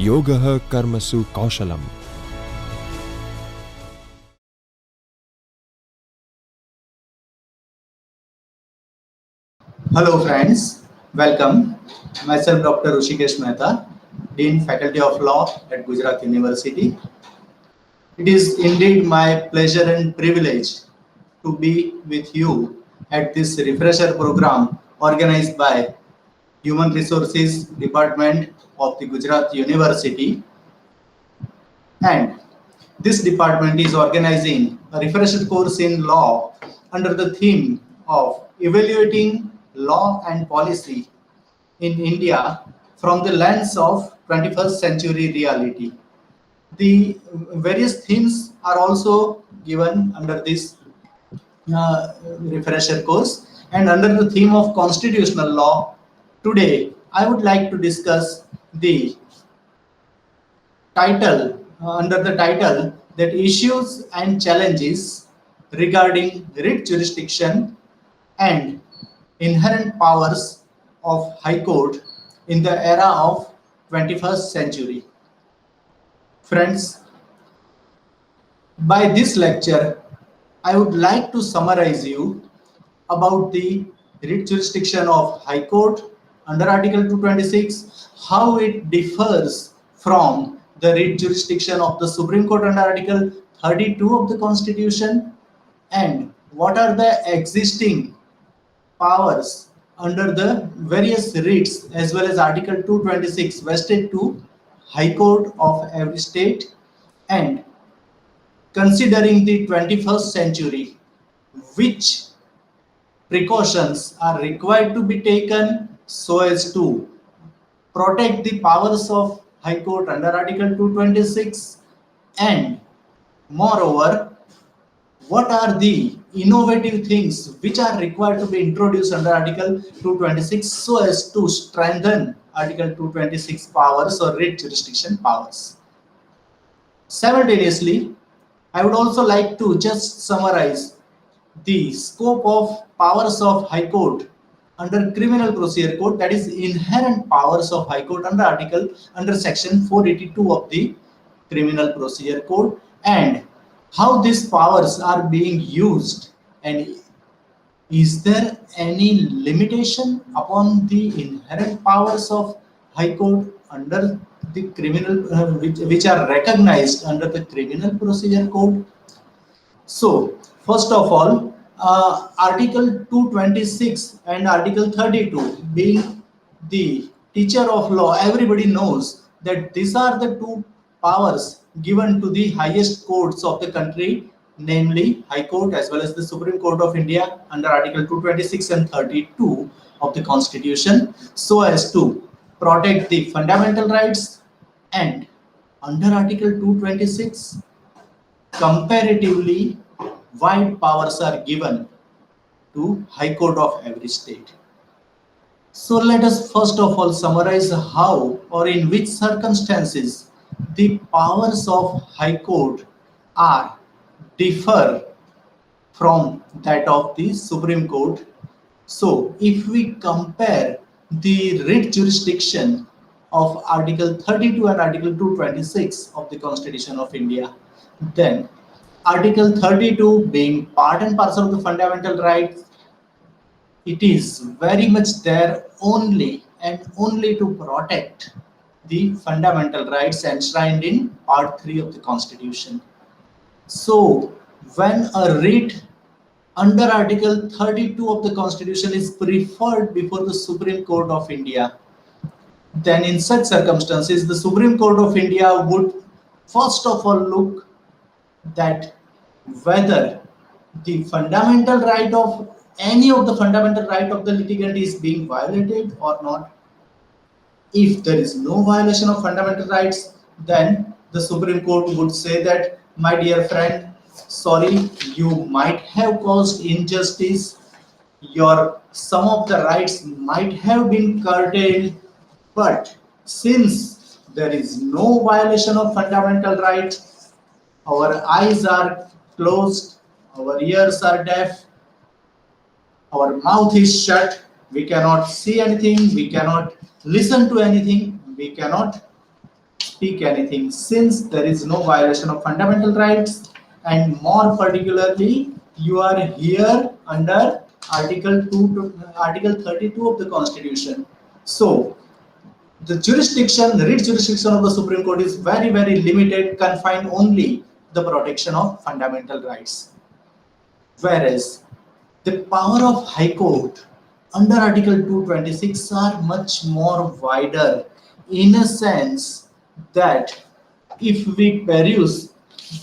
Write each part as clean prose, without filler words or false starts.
योगः कर्मसु कौशलम्. Hello friends, welcome. Myself Dr. Rushikesh Mehta, Dean Faculty of Law at Gujarat University. It is indeed my pleasure and privilege to be with you at this refresher program organized by Human Resources Department of the Gujarat University. And this department is organizing a refresher course in law under the theme of evaluating law and policy in India from the lens of 21st century reality. The various themes are also given under this refresher course, and under the theme of constitutional law, today I would like to discuss the under the title that issues and challenges regarding writ jurisdiction and inherent powers of High Court in the era of 21st century. Friends, by this lecture, I would like to summarize you about the writ jurisdiction of High Court under Article 226, how it differs from the writ jurisdiction of the Supreme Court under Article 32 of the Constitution, and what are the existing powers under the various writs as well as Article 226 vested to High Court of every state, and considering the 21st century, which precautions are required to be taken so as to protect the powers of High Court under Article 226, and moreover, what are the innovative things which are required to be introduced under Article 226 so as to strengthen Article 226 powers or writ jurisdiction powers. Simultaneously, I would also like to just summarize the scope of powers of High Court under Criminal Procedure Code, that is inherent powers of High Court under section 482 of the Criminal Procedure Code, and how these powers are being used, and is there any limitation upon the inherent powers of High Court under the criminal which are recognized under the Criminal Procedure Code. So first of all, Article 226 and Article 32 being the teacher of law, everybody knows that these are the two powers given to the highest courts of the country, namely High Court as well as the Supreme Court of India under Article 226 and 32 of the Constitution, so as to protect the fundamental rights, and under Article 226 comparatively wide powers are given to High Court of every state. So let us first of all summarize how or in which circumstances the powers of High Court are differ from that of the Supreme Court. So if we compare the writ jurisdiction of Article 32 and Article 226 of the Constitution of India, then Article 32 being part and parcel of the fundamental rights, it is very much there only and only to protect the fundamental rights enshrined in Part 3 of the Constitution. So when a writ under Article 32 of the Constitution is preferred before the Supreme Court of India, then in such circumstances the Supreme Court of India would first of all look that whether the fundamental right of any of the fundamental right of the litigant is being violated or not. If there is no violation of fundamental rights, then the Supreme Court would say that, my dear friend, sorry, you might have caused injustice, some of the rights might have been curtailed, but since there is no violation of fundamental rights, our eyes are closed, our ears are deaf, our mouth is shut, we cannot see anything, we cannot listen to anything, we cannot speak anything since there is no violation of fundamental rights, and more particularly you are here under Article 32 of the Constitution. So the writ jurisdiction of the Supreme Court is very limited, confined only the protection of fundamental rights. Whereas the power of High Court under Article 226 are much more wider, in a sense that if we peruse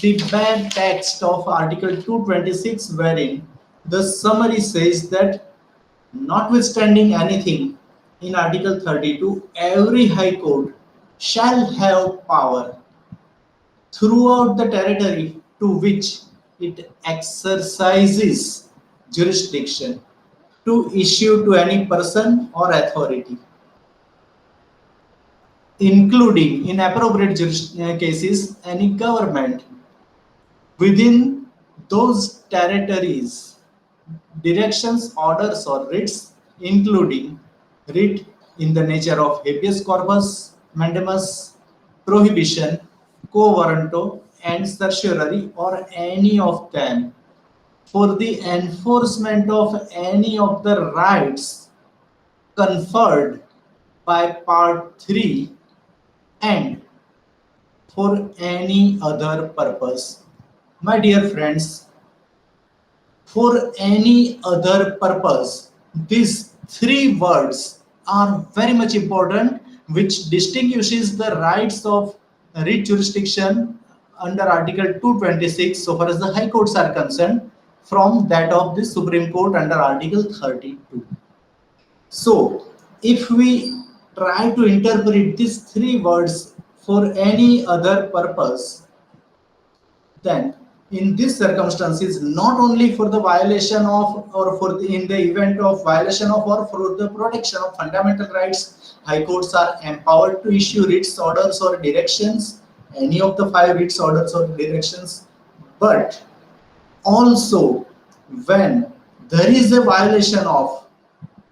the bare text of Article 226, wherein the summary says that notwithstanding anything in Article 32, every High Court shall have power throughout the territory to which it exercises jurisdiction to issue to any person or authority, including in appropriate cases any government within those territories, directions, orders or writs, including writ in the nature of habeas corpus, mandamus, prohibition, quo warranto and certiorari, or any of them, for the enforcement of any of the rights conferred by Part 3 and for any other purpose. My dear friends, for any other purpose, these three words are very much important, which distinguishes the rights of writ jurisdiction under Article 226 so far as the High Courts are concerned from that of the Supreme Court under Article 32. So if we try to interpret these three words for any other purpose, then in these circumstances, not only for the violation of or for the, in the event of violation of or for the protection of fundamental rights, High Courts are empowered to issue writs, orders or directions, any of the 5 writs, orders or directions, but also when there is a violation of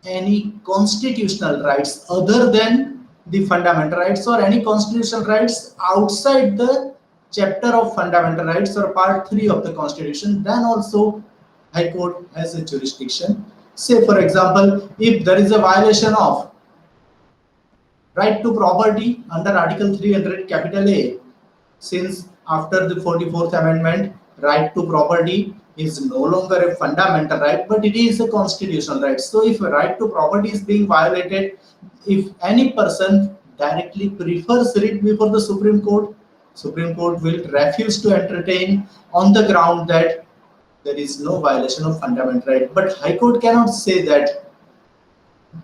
any constitutional rights other than the fundamental rights or any constitutional rights outside the chapter of fundamental rights or part 3 of the Constitution, then also High Court has a jurisdiction. Say for example, if there is a violation of right to property under Article 300 capital A, since after the 44th Amendment, right to property is no longer a fundamental right, but it is a constitutional right. So if a right to property is being violated, if any person directly prefers writ before the Supreme Court will refuse to entertain on the ground that there is no violation of fundamental right. But High Court cannot say that.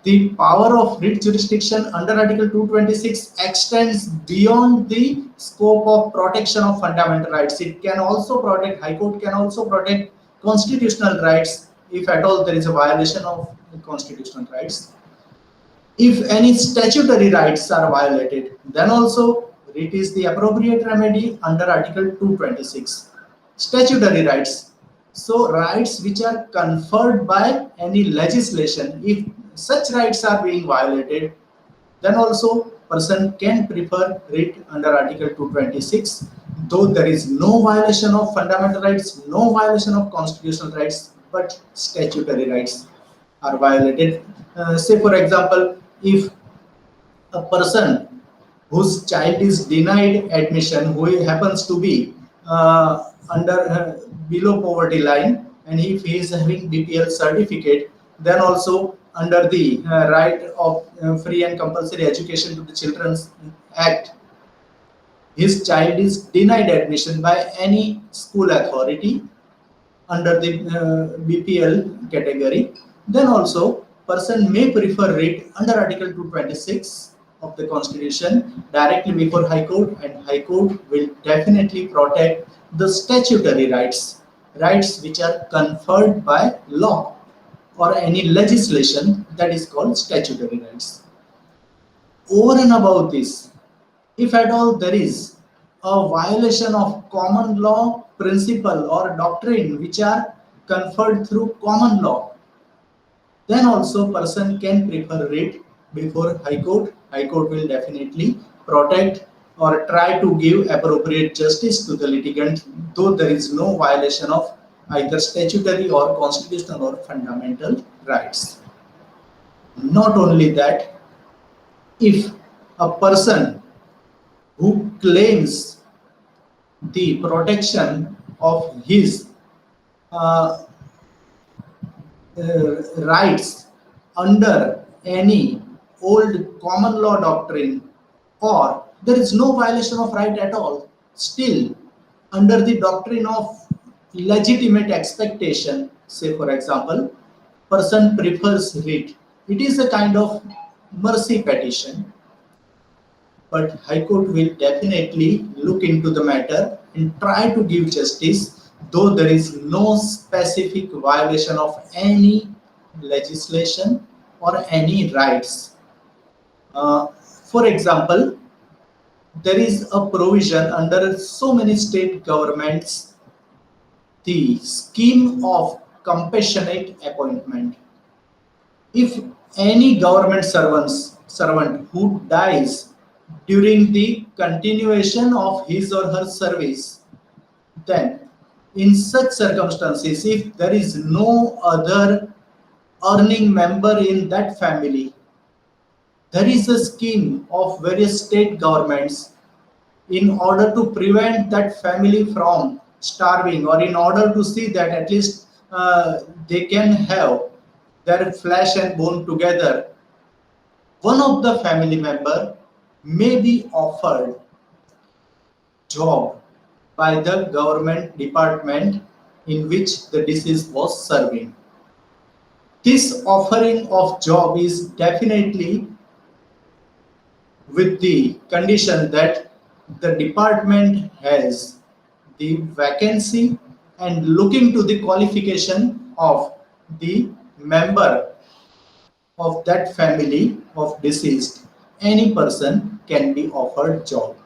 The power of writ jurisdiction under Article 226 extends beyond the scope of protection of fundamental rights. It can also protect, High Court can also protect constitutional rights if at all there is a violation of constitutional rights. If any statutory rights are violated, then also writ is the appropriate remedy under Article 226. Statutory rights. So rights which are conferred by any legislation, if such rights are being violated, then also person can prefer writ under Article 226, though there is no violation of fundamental rights, no violation of constitutional rights, but statutory rights are violated. Say for example, if a person whose child is denied admission, who happens to be below poverty line, and if he is having BPL certificate, then also under the right of free and compulsory education to the Children's Act, his child is denied admission by any school authority under the BPL category, then also person may prefer writ under Article 226 of the Constitution directly before High Court, and High Court will definitely protect the statutory rights, rights which are conferred by law or any legislation, that is called statutory rights. Over and above this, if at all there is a violation of common law principle or doctrine which are conferred through common law, then also person can prefer writ before High Court. High Court will definitely protect or try to give appropriate justice to the litigant, though there is no violation of either statutory or constitutional or fundamental rights. Not only that, if a person who claims the protection of his uh, rights under any old common law doctrine, or there is no violation of right at all, still under the doctrine of legitimate expectation, say for example, person prefers writ, it is a kind of mercy petition, but High Court will definitely look into the matter and try to give justice, though there is no specific violation of any legislation or any rights. For example, there is a provision under so many state governments, the scheme of compassionate appointment. If any government servant who dies during the continuation of his or her service, then in such circumstances, if there is no other earning member in that family, there is a scheme of various state governments in order to prevent that family from starving, or in order to see that at least they can have their flesh and bone together, one of the family member may be offered job by the government department in which the deceased was serving. This offering of job is definitely with the condition that the department has the vacancy and looking to the qualification of the member of that family of deceased, any person can be offered job.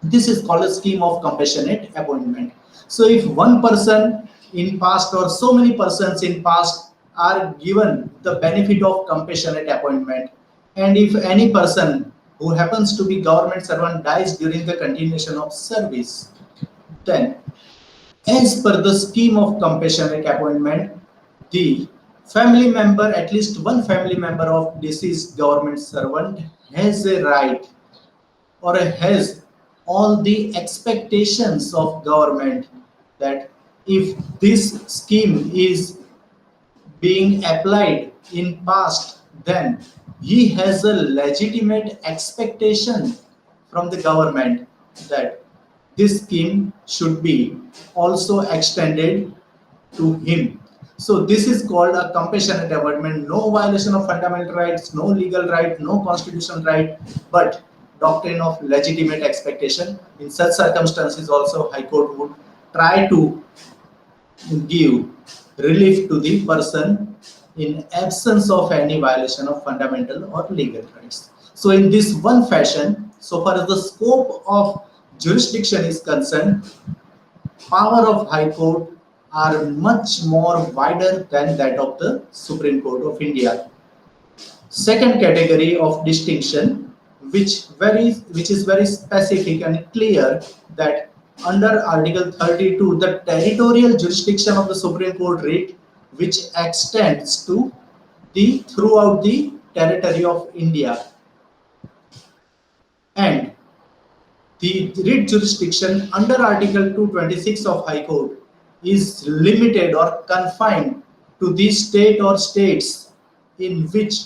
This is called a scheme of compassionate appointment. So if one person in past or so many persons in past are given the benefit of compassionate appointment, and if any person who happens to be government servant dies during the continuation of service, then as per the scheme of compassionate appointment, the family member, at least one family member of deceased government servant, has a right or has all the expectations of government that if this scheme is being applied in past, then he has a legitimate expectation from the government that this scheme should be also extended to him. So this is called a compassionate appointment. No violation of fundamental rights, no legal right, no constitutional right, but doctrine of legitimate expectation. In such circumstances also High Court would try to give relief to the person in absence of any violation of fundamental or legal rights. So in this one fashion, so far as the scope of jurisdiction is concerned, power of High Court are much more wider than that of the Supreme Court of India. Second category of distinction, which is very specific and clear, that under Article 32, the territorial jurisdiction of the Supreme Court writ, which extends to the throughout the territory of India, and the writ jurisdiction under Article 226 of High Court is limited or confined to the state or states in which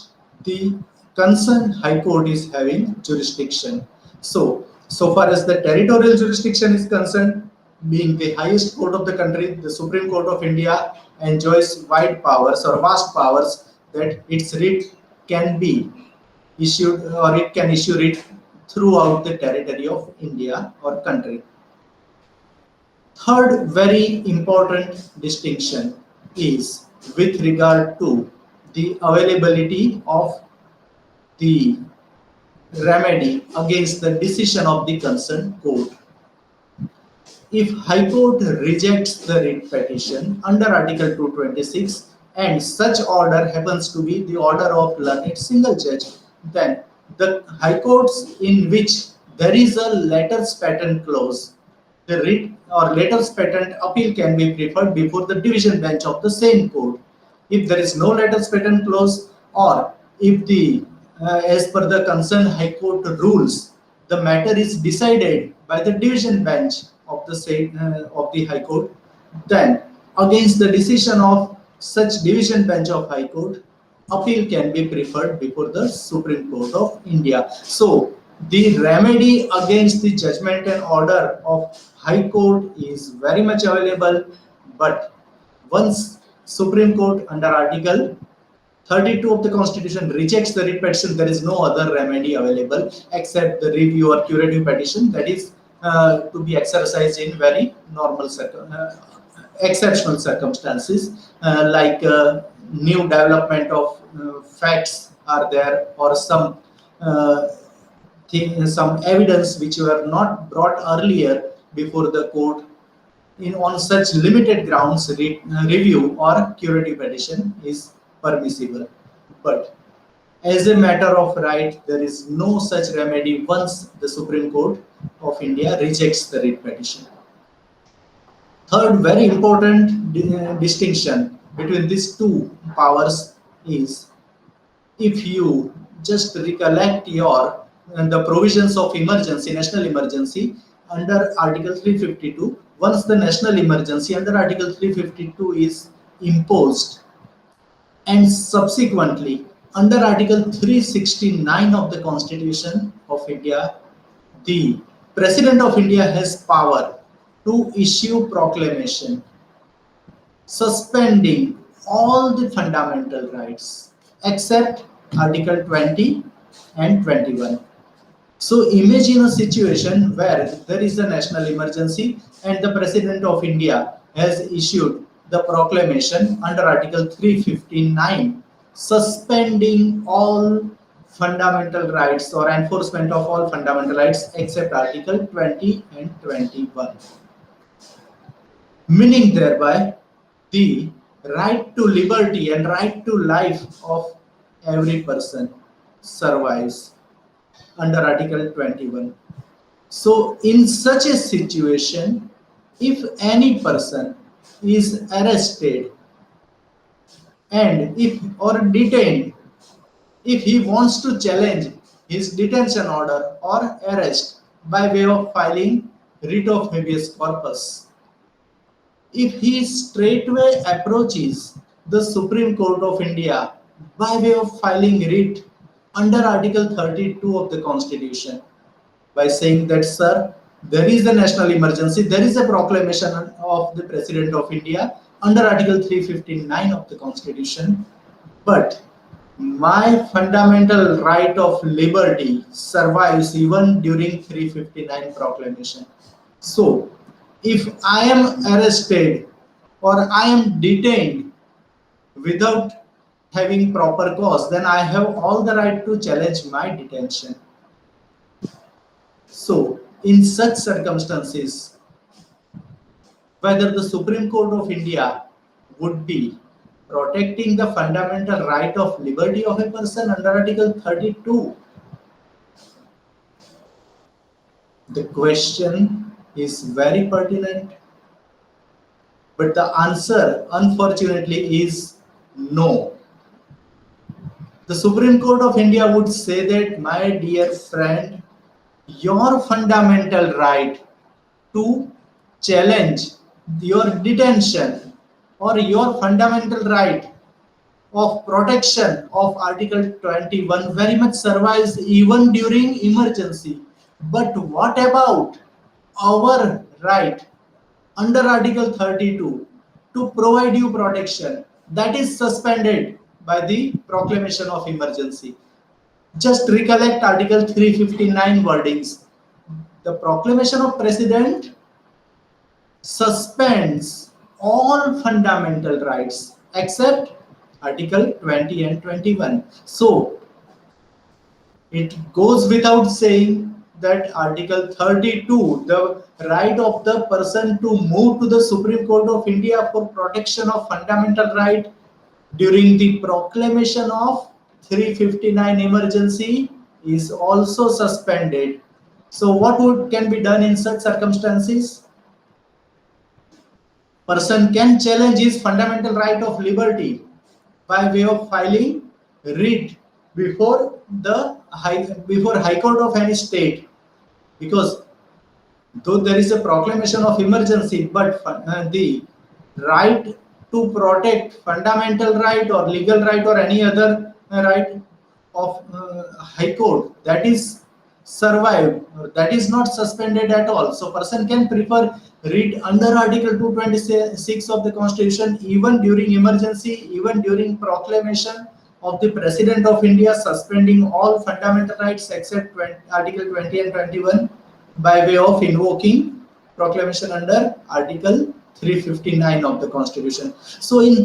the concerned High Court is having jurisdiction. So far as the territorial jurisdiction is concerned, being the highest court of the country, the Supreme Court of India enjoys wide powers or vast powers that its writ can be issued, or it can issue writ throughout the territory of India or country. Third very important distinction is with regard to the availability of the remedy against the decision of the concerned court. If High Court rejects the writ petition under Article 226 and such order happens to be the order of learned single judge, then the High Courts in which there is a letters patent clause. The writ or letters patent appeal can be preferred before the division bench of the same court. If there is no letters patent clause, or if the as per the concerned High Court rules, the matter is decided by the division bench of the same of the High Court, then against the decision of such division bench of High Court, appeal can be preferred before the Supreme Court of India. So the remedy against the judgment and order of High Court is very much available, but once Supreme Court under Article 32 of the Constitution rejects the writ petition, there is no other remedy available except the review or curative petition, that is to be exercised in very normal exceptional circumstances, like new development of facts are there, or some some evidence which were not brought earlier before the court. On such limited grounds, review or curative petition is permissible. But as a matter of right, there is no such remedy once the Supreme Court of India rejects the writ petition. Third, very important distinction between these two powers is, if you just recollect the provisions of emergency, national emergency under Article 352, once the national emergency under Article 352 is imposed, and subsequently under Article 369 of the Constitution of India, the President of India has power to issue proclamation suspending all the fundamental rights except Article 20 and 21. So imagine a situation where there is a national emergency and the President of India has issued the proclamation under Article 359 suspending all fundamental rights or enforcement of all fundamental rights except Article 20 and 21. Meaning thereby the right to liberty and right to life of every person survives under Article 21. So in such a situation, if any person is arrested and detained, if he wants to challenge his detention order or arrest by way of filing writ of habeas corpus, if he straightway approaches the Supreme Court of India by way of filing writ under Article 32 of the Constitution, by saying that, sir, there is a national emergency, there is a proclamation of the President of India under Article 359 of the Constitution, but my fundamental right of liberty survives even during 359 proclamation. So if I am arrested or I am detained without having proper cause, then I have all the right to challenge my detention. So in such circumstances, whether the Supreme Court of India would be protecting the fundamental right of liberty of a person under Article 32, the question is very pertinent, but the answer unfortunately is no. The Supreme Court of India would say that, my dear friend, your fundamental right to challenge your detention or your fundamental right of protection of Article 21 very much survives even during emergency. But what about our right under Article 32 to provide you protection? That is suspended by the proclamation of emergency. Just recollect Article 359 wordings. The proclamation of President suspends all fundamental rights except Article 20 and 21. So it goes without saying that Article 32, the right of the person to move to the Supreme Court of India for protection of fundamental right during the proclamation of 359 emergency, is also suspended So can be done in such circumstances? Person can challenge his fundamental right of liberty by way of filing writ before before High Court of any state, because though there is a proclamation of emergency, but the right to protect fundamental right or legal right or any other right of High Court, that is survived, that is not suspended at all. So person can prefer read under Article 226 of the Constitution even during emergency, even during proclamation of the President of India suspending all fundamental rights except Article 20 and 21 by way of invoking proclamation under Article 359 of the Constitution. So in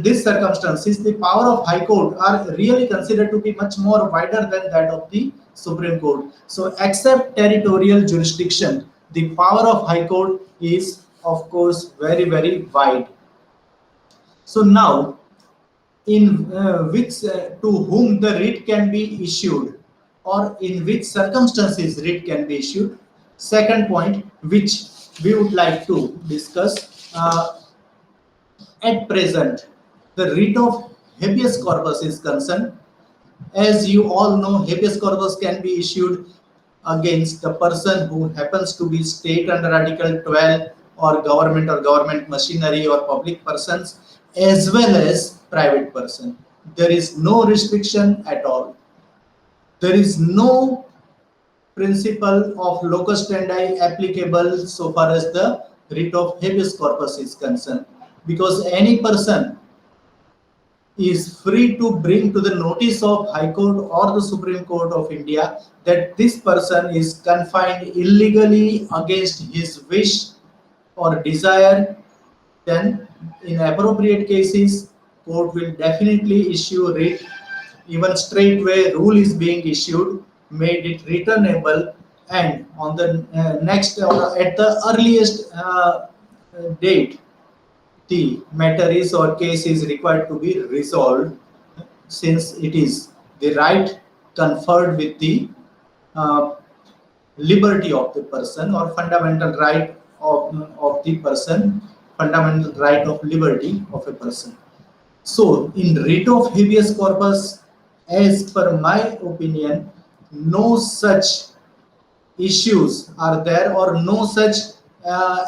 these circumstances, the power of High Court are really considered to be much more wider than that of the Supreme Court. So except territorial jurisdiction, the power of High Court is of course very wide. So now, in which to whom the writ can be issued, or in which circumstances writ can be issued. Second point which we would like to discuss, at present the writ of habeas corpus is concerned. As you all know, habeas corpus can be issued against the person who happens to be state under Article 12, or government machinery or public persons, as well as private person. There is no restriction at all. There is no principle of locus standi applicable so far as the writ of habeas corpus is concerned, because any person is free to bring to the notice of High Court or the Supreme Court of India that this person is confined illegally against his wish or desire. Then in appropriate cases, court will definitely issue writ. Even straightway rule is being issued, made it returnable, and on the next or at the earliest date, the matter is or case is required to be resolved, since it is the right conferred with the uh, liberty of the person, or fundamental right of the person, fundamental right of liberty of a person. So in writ of habeas corpus, as per my opinion, no such issues are there, or no such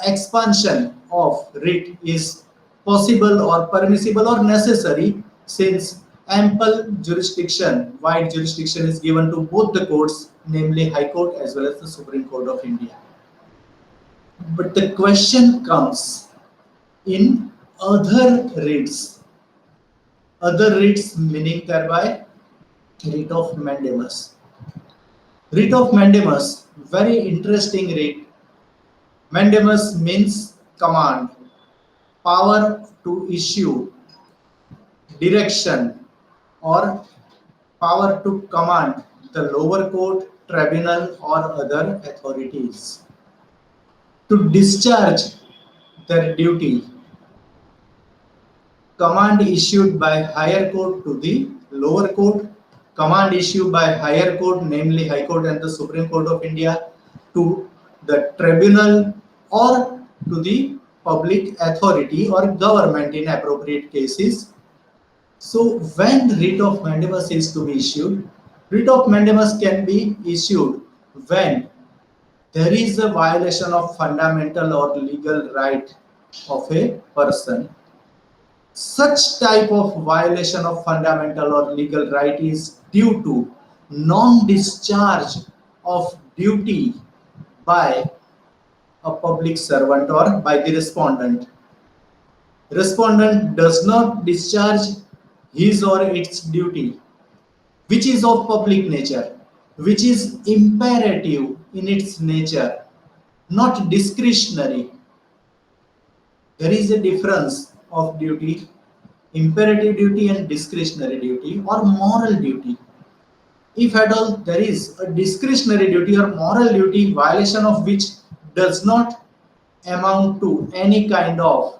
expansion of writ is possible or permissible or necessary, since ample jurisdiction, wide jurisdiction is given to both the courts, namely High Court as well as the Supreme Court of India. But the question comes in other writs. Other writs meaning thereby writ of mandamus. Writ of mandamus, very interesting writ. Mandamus means command, power to issue, direction, or power to command the lower court, tribunal, or other authorities to discharge their duty. Command issued by higher court to the lower court, command issued by higher court, namely High Court and the Supreme Court of India, to the tribunal or to the public authority or government in appropriate cases. So when writ of mandamus is to be issued, writ of mandamus can be issued when there is a violation of fundamental or legal right of a person. Such type of violation of fundamental or legal right is due to non-discharge of duty by a public servant or by the respondent. Respondent does not discharge his or its duty, which is of public nature, which is imperative in its nature, not discretionary. There is a difference of duty, imperative duty and discretionary duty or moral duty. If at all there is a discretionary duty or moral duty, violation of which does not amount to any kind of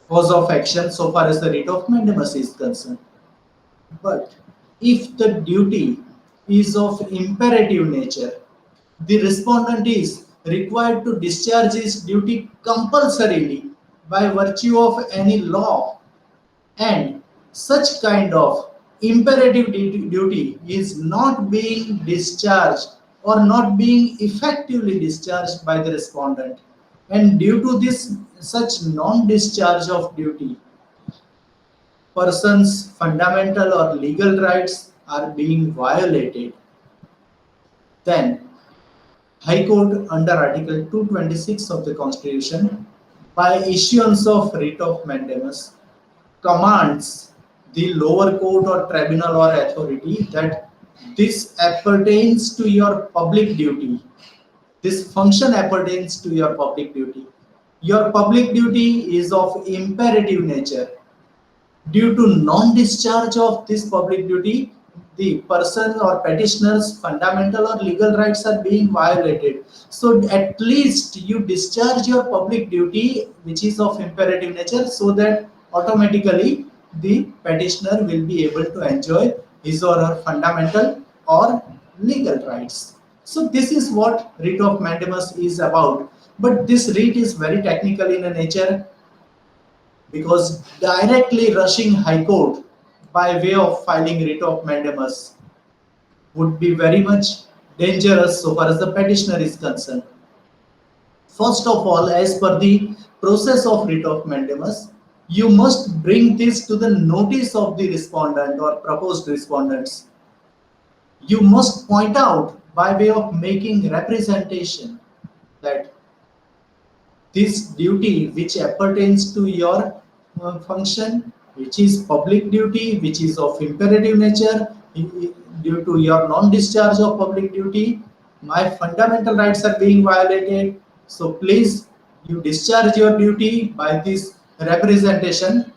cause of action so far as the writ of mandamus is concerned. But if the duty is of imperative nature. The respondent is required to discharge his duty compulsorily by virtue of any law, and such kind of imperative duty is not being discharged or not being effectively discharged by the respondent, and due to this such non discharge of duty, person's fundamental or legal rights are being violated. Then High Court under Article 226 of the Constitution, by issuance of writ of mandamus, commands the lower court or tribunal or authority that this appertains to your public duty. This function appertains to your public duty. Your public duty is of imperative nature. Due to non-discharge of this public duty, the person or petitioner's fundamental or legal rights are being violated. So at least you discharge your public duty, which is of imperative nature, so that automatically the petitioner will be able to enjoy his or her fundamental or legal rights. So this is what writ of mandamus is about. But this writ is very technical in nature, because directly rushing High Court by way of filing writ of mandamus would be very much dangerous so far as the petitioner is concerned. First of all, as per the process of writ of mandamus, you must bring this to the notice of the respondent or proposed respondents. You must point out by way of making representation that this duty which appertains to your function, which is public duty, which is of imperative nature, due to your non-discharge of public duty, my fundamental rights are being violated. So please, you discharge your duty by this representation.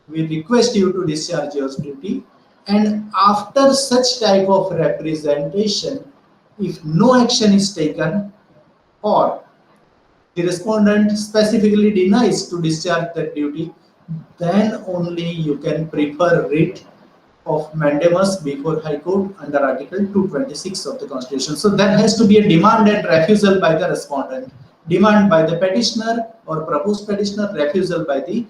We request you to discharge your duty. And after such type of representation, if no action is taken, or the respondent specifically denies to discharge that duty, then only you can prefer writ of mandamus before High Court under Article 226 of the Constitution. So there has to be a demand and refusal by the respondent. Demand by the petitioner or proposed petitioner, refusal by the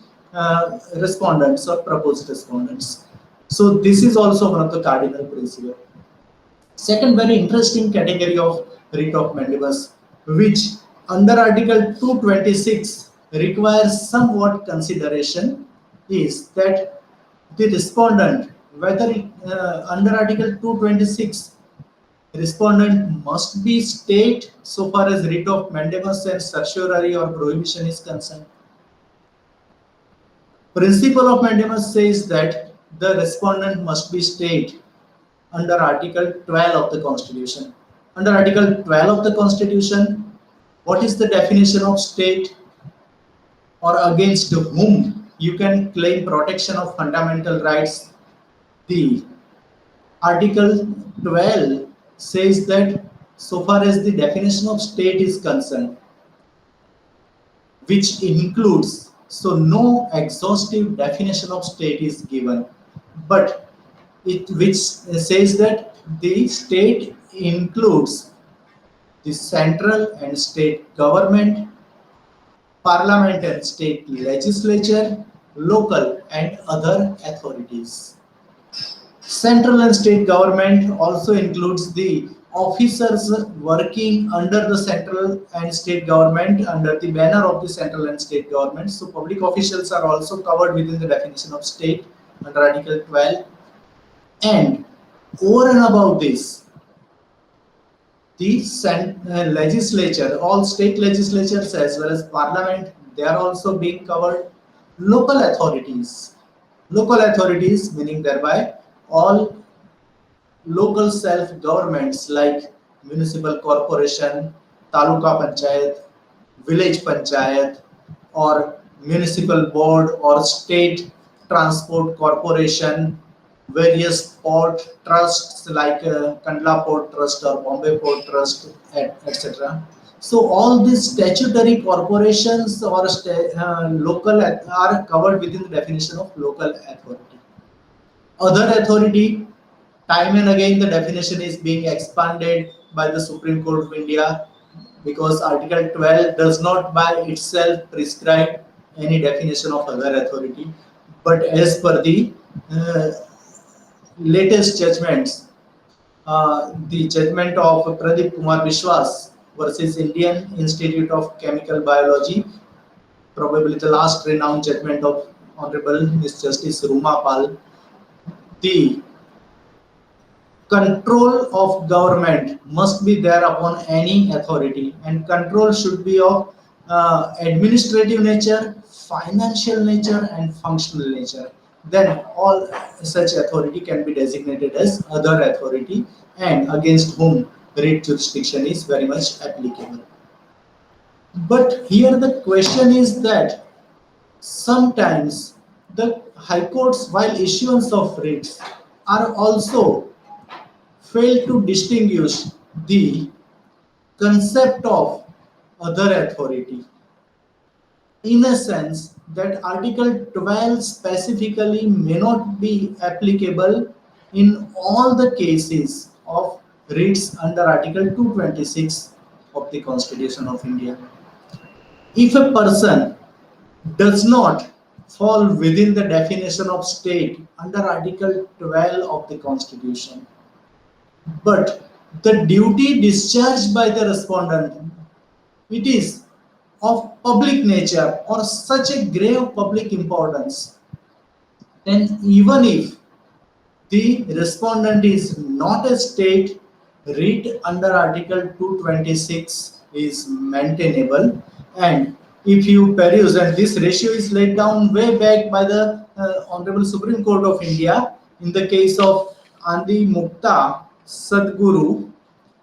respondents or proposed respondents. So this is also one of the cardinal principles. Second very interesting category of writ of mandamus, which under Article 226 requires somewhat consideration, is that the respondent, whether under Article 226, respondent must be state so far as writ of mandamus and certiorari or prohibition is concerned. Principle of mandamus says that the respondent must be state under Article 12 of the Constitution. Under Article 12 of the Constitution, what is the definition of state, or against whom you can claim protection of fundamental rights? The Article 12 says that so far as the definition of state is concerned, which includes, so no exhaustive definition of state is given, but it which says that the state includes the central and state government, parliament and state legislature, local and other authorities. Central and state government also includes the officers working under the central and state government, under the banner of the central and state government. So public officials are also covered within the definition of state under Article 12. And over and above this, the legislature, all state legislatures as well as parliament, they are also being covered. Local authorities meaning thereby all local self-governments like municipal corporation, taluka panchayat, village panchayat, or municipal board or state transport corporation, various port trusts like Kandla Port Trust or Bombay Port Trust, etc. So all these statutory corporations or local are covered within the definition of local authority. Other authority Time and again, the definition is being expanded by the Supreme Court of India because Article 12 does not by itself prescribe any definition of other authority, but as per the uh, latest judgments, the judgment of Pradeep Kumar Vishwas versus Indian Institute of Chemical Biology, probably the last renowned judgment of Honorable Miss Justice Ruma Pal, the control of government must be there upon any authority, and control should be of administrative nature, financial nature, and functional nature. Then all such authority can be designated as other authority, and against whom writ jurisdiction is very much applicable. But here the question is that sometimes the high courts, while issuance of writs, are also fail to distinguish the concept of other authority, in a sense that Article 12 specifically may not be applicable in all the cases of writs under Article 226 of the Constitution of India. If a person does not fall within the definition of state under Article 12 of the Constitution, but the duty discharged by the respondent, it is of public nature or such a grave public importance, then even if the respondent is not a state, writ under Article 226 is maintainable. And if you peruse, and this ratio is laid down way back by the Honorable Supreme Court of India in the case of Andi Mukta Sadguru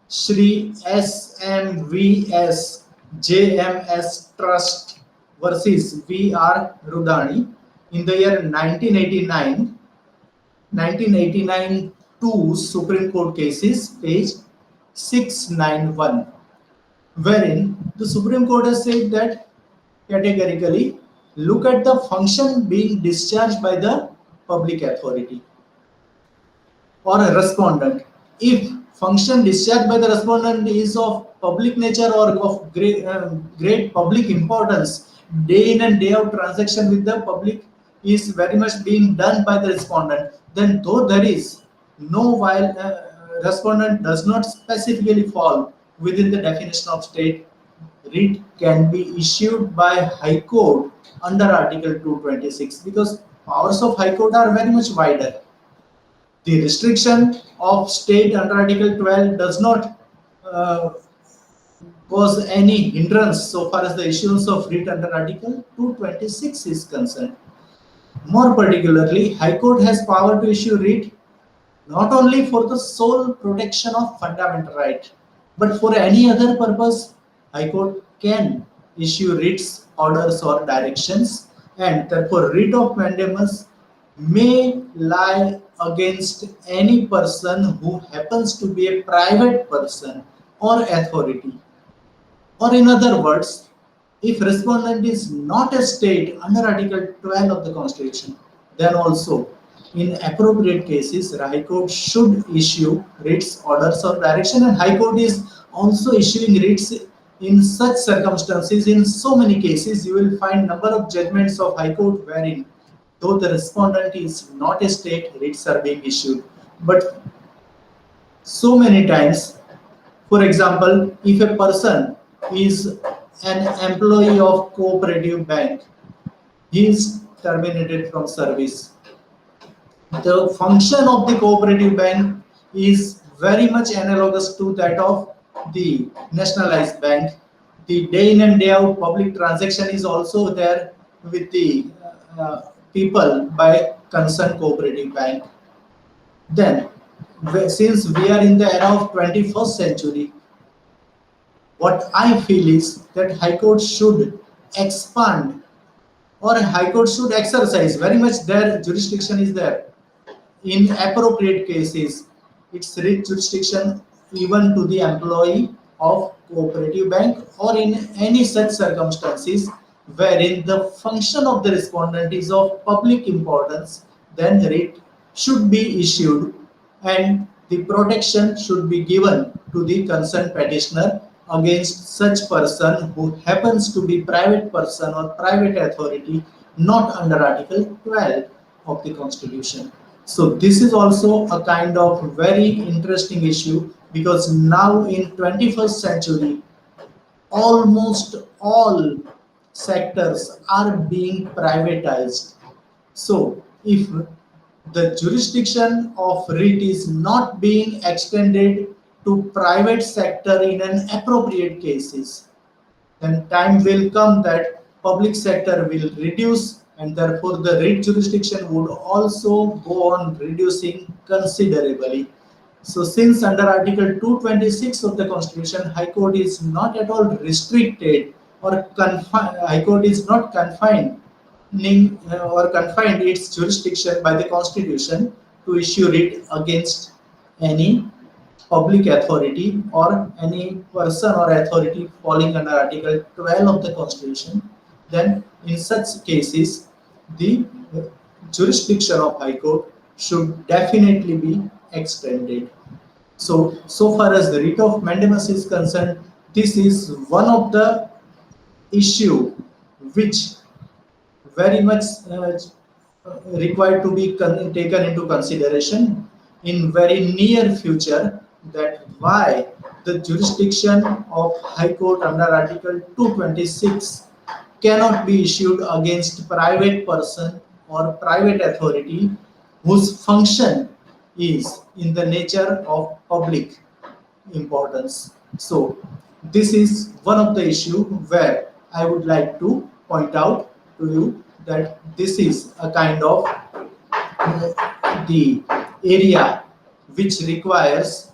Shri SMVS JMS Trust versus VR Rudani in the year 1989. 1989 2 Supreme Court cases, page 691, wherein the Supreme Court has said that categorically, look at the function being discharged by the public authority or a respondent. If function discharged by the respondent is of public nature or of great public importance, day in and day out transaction with the public is very much being done by the respondent, then though there is no, while respondent does not specifically fall within the definition of state, writ can be issued by High Court under Article 226 because powers of High Court are very much wider. The restriction of state under Article 12 does not cause any hindrance so far as the issuance of writ under Article 226 is concerned. More particularly, High Court has power to issue writ not only for the sole protection of fundamental right, but for any other purpose. High Court can issue writs, orders, or directions, and therefore writ of mandamus may lie against any person who happens to be a private person or authority. Or in other words, if respondent is not a state under Article 12 of the Constitution, then also in appropriate cases, the High Court should issue writs, orders, or direction, and High Court is also issuing writs in such circumstances. In so many cases, you will find number of judgments of High Court wherein, though the respondent is not a state, writs are being issued. But so many times, for example, if a person is an employee of cooperative bank, he is terminated from service. The function of the cooperative bank is very much analogous to that of the nationalized bank. The day in and day out public transaction is also there with the people by concerned cooperative bank. Then, since we are in the era of 21st century, what I feel is that High Court should expand, or High Court should exercise very much their jurisdiction is there in appropriate cases. It's writ jurisdiction even to the employee of cooperative bank or in any such circumstances wherein the function of the respondent is of public importance, then writ should be issued and the protection should be given to the concerned petitioner against such person who happens to be private person or private authority not under Article 12 of the Constitution. So this is also a kind of very interesting issue, because now in 21st century almost all sectors are being privatized. So if the jurisdiction of REIT is not being extended to private sector in an appropriate cases, then time will come that public sector will reduce, and therefore the REIT jurisdiction would also go on reducing considerably. So since under Article 226 of the Constitution, High Court is not at all restricted or confined, High Court is not confined or confined its jurisdiction by the Constitution to issue writ against any public authority or any person or authority falling under Article 12 of the Constitution, then in such cases the jurisdiction of High Court should definitely be extended. So far as the writ of mandamus is concerned, this is one of the issue which very much required to be taken into consideration in very near future, that why the jurisdiction of High Court under Article 226 cannot be issued against private person or private authority whose function is in the nature of public importance. So this is one of the issue where I would like to point out to you that this is a kind of the area which requires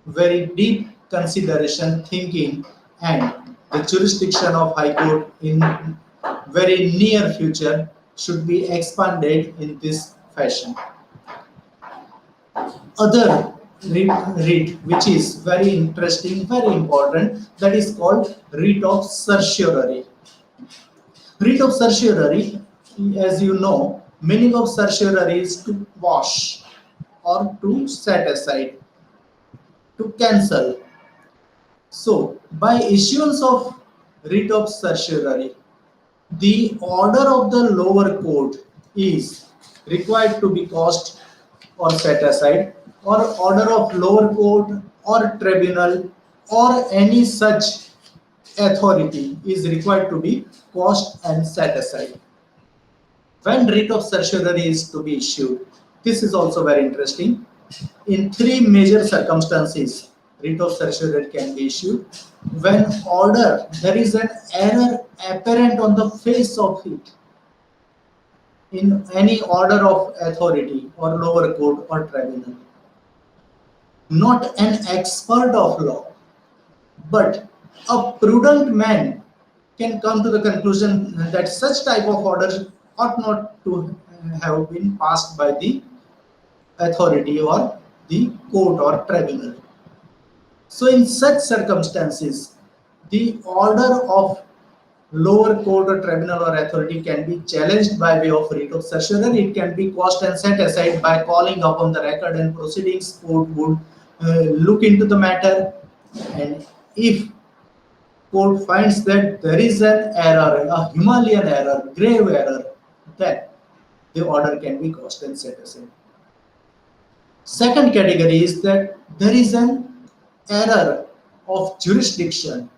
very deep consideration, thinking, and the jurisdiction of High Court in very near future should be expanded in this fashion. Other writ which is very interesting, very important, that is called writ of certiorari. Writ of certiorari, as you know, meaning of certiorari is to quash or to set aside, to cancel. So by issuance of writ of certiorari, the order of the lower court is required to be quashed or set aside, or order of lower court or tribunal or any such authority is required to be quashed and set aside. When writ of certiorari is to be issued, this is also very interesting. In three major circumstances, writ of certiorari can be issued: when there is an error apparent on the face of it in any order of authority or lower court or tribunal. Not an expert of law, but a prudent man can come to the conclusion that such type of orders ought not to have been passed by the authority or the court or tribunal. So in such circumstances, the order of lower court or tribunal or authority can be challenged by way of writ of certiorari. It can be quashed and set aside by calling upon the record and proceedings. Court would look into the matter, and if court finds that there is an error, a Himalayan error, grave error, then the order can be quashed and set aside. Second category is that there is an error of jurisdiction.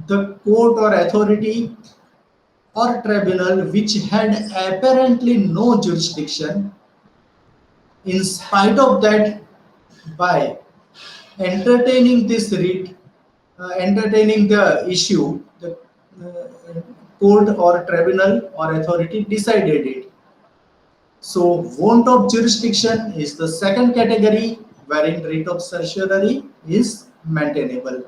The court or authority or tribunal which had apparently no jurisdiction, in spite of that, by entertaining this writ, entertaining the issue, the court or tribunal or authority decided it. So want of jurisdiction is the second category, wherein writ of certiorari is maintainable.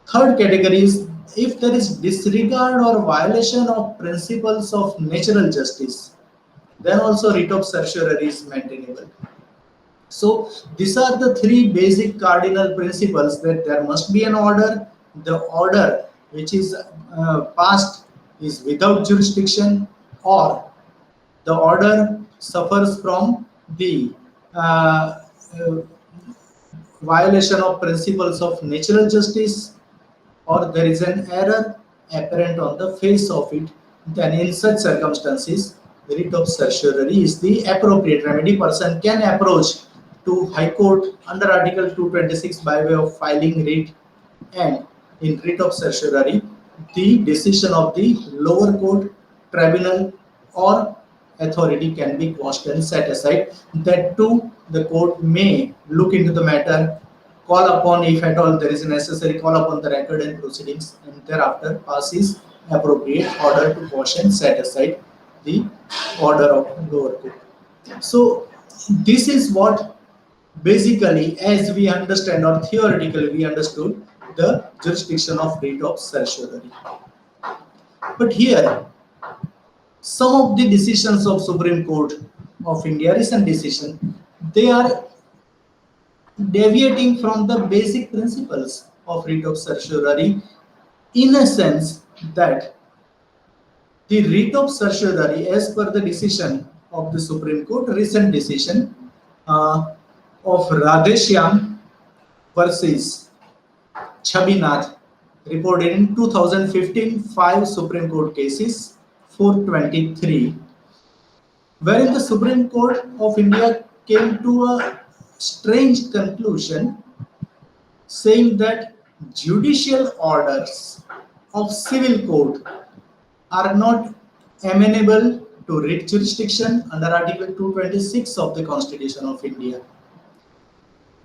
Third category is if there is disregard or violation of principles of natural justice, then also writ of certiorari is maintainable. So these are the three basic cardinal principles: that there must be an order, the order which is passed is without jurisdiction, or the order suffers from the uh, uh, violation of principles of natural justice, or there is an error apparent on the face of it, then in such circumstances, the writ of certiorari is the appropriate remedy. Person can approach to High Court under Article 226 by way of filing writ, and in writ of certiorari, the decision of the lower court, tribunal, or authority can be quashed and set aside. That too, the court may look into the matter, call upon, if at all there is necessary, call upon the record and proceedings, and thereafter passes appropriate order to quash and set aside the order of lower court. So this is what basically, as we understand, or theoretically we understood, the jurisdiction of writ of certiorari. But here, some of the decisions of Supreme Court of India, recent decision, they are deviating from the basic principles of writ of certiorari, in a sense that the writ of certiorari, as per the decision of the Supreme Court, recent decision of Radheshyam versus Chabinath, reported in 2015 5 Supreme Court cases 423, wherein the Supreme Court of India came to a strange conclusion, saying that judicial orders of civil court are not amenable to writ jurisdiction under Article 226 of the Constitution of India.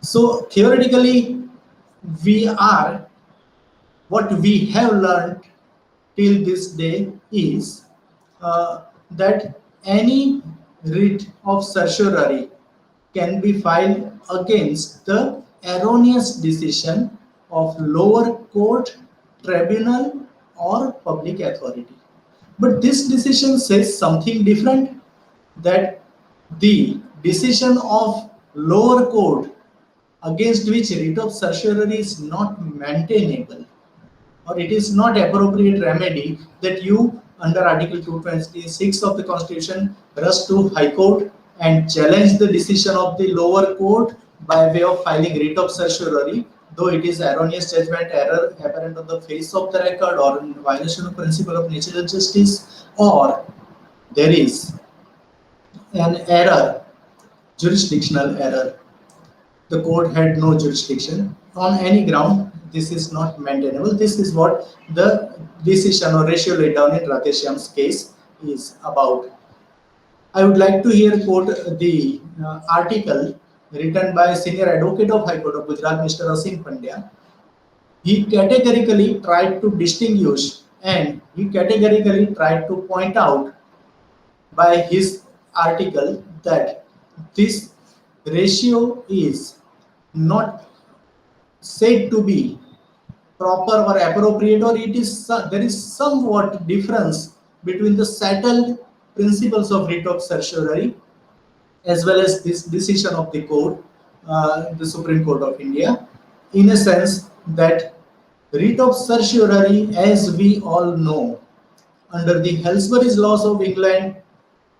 So theoretically, we are, what we have learned till this day is that any writ of certiorari can be filed against the erroneous decision of lower court, tribunal, or public authority. But this decision says something different, that the decision of lower court against which writ of certiorari is not maintainable, or it is not appropriate remedy, that you under Article 226 of the Constitution rush to High Court and challenge the decision of the lower court by way of filing writ of certiorari, though it is erroneous judgment, error apparent on the face of the record, or in violation of principle of natural justice, or there is an error, jurisdictional error. The court had no jurisdiction on any ground. This is not maintainable. This is what the decision or ratio laid down in Radheshyam's case is about. I would like to here quote the article written by senior advocate of High Court of Gujarat, Mr. Asim Pandya. He categorically tried to distinguish, and he categorically tried to point out by his article that this ratio is not said to be proper or appropriate, or it is there is somewhat difference between the settled principles of writ of certiorari as well as this decision of the court, the Supreme Court of India, in a sense that writ of certiorari, as we all know, under the Halsbury's Laws of England,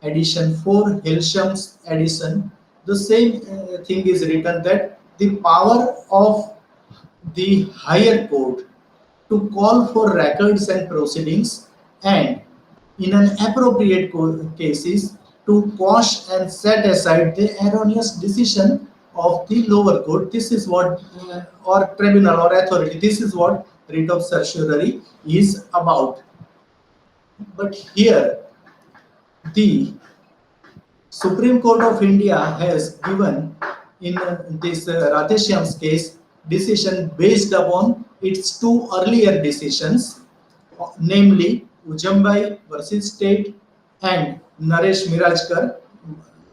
edition 4, Helsham's edition, the same thing is written, that the power of the higher court to call for records and proceedings, and in an appropriate cases to quash and set aside the erroneous decision of the lower court. This is what or tribunal or authority, this is what writ of certiorari is about. But here the Supreme Court of India has given in this Radheshyam's case decision based upon its two earlier decisions, namely Ujambai versus State and Naresh Mirajkar